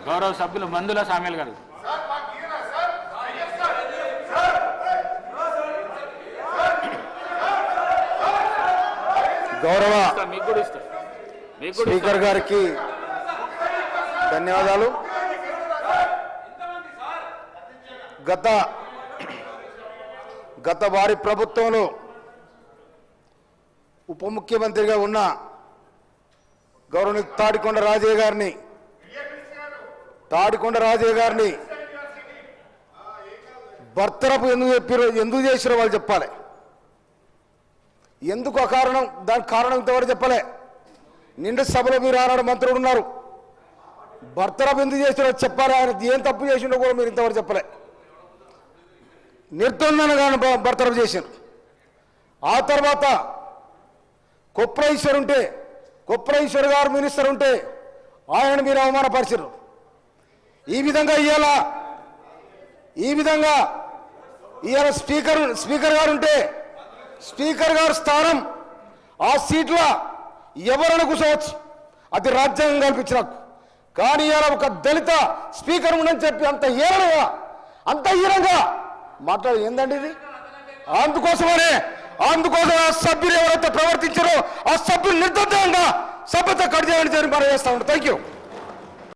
గౌరవ సభ్యులు మందుల సామ్యాల్ గారు. గౌరవ స్పీకర్ గారికి ధన్యవాదాలు. గత వారి ప్రభుత్వంలో ఉప ముఖ్యమంత్రిగా ఉన్న గౌరవనీయ తాడికొండ రాజయ్య గారిని బర్తరపు ఎందుకు చేసిరో వాళ్ళు చెప్పాలి. ఎందుకు అకారణం, దానికి కారణం ఇంతవరకు చెప్పలే. నిండు సభలో మీరు ఆనాడు మంత్రులు ఉన్నారు, బర్తరపు ఎందుకు చేసిరో చెప్పాలి. ఆయన ఏం తప్పు చేసిండో కూడా మీరు ఇంతవరకు చెప్పలే. నిర్దోషంగా బర్తరపు చేశారు. ఆ తర్వాత కొప్రేశ్వర్ గారు మినిస్టర్ ఉంటే ఆయనను మీరు అవమానపరిచారు. ఈ విధంగా ఇవాళ స్పీకర్ గారు ఉంటే స్పీకర్ గారు స్థానం ఆ సీట్లో ఎవరైనా కూర్చోవచ్చు, అది రాజ్యాంగం కల్పించిన హక్కు. కానీ ఇవాళ ఒక దళిత స్పీకర్ ఉండని చెప్పి అంత హీనంగా మాట్లాడు ఏందండి ఇది? అందుకోసం ఆ సభ్యులు ఎవరైతే ప్రవర్తించారో ఆ సభ్యులు నిర్దోషంగా సభ్యత కట్ చేయాలని మనం చేస్తా ఉంటాం. Thank you.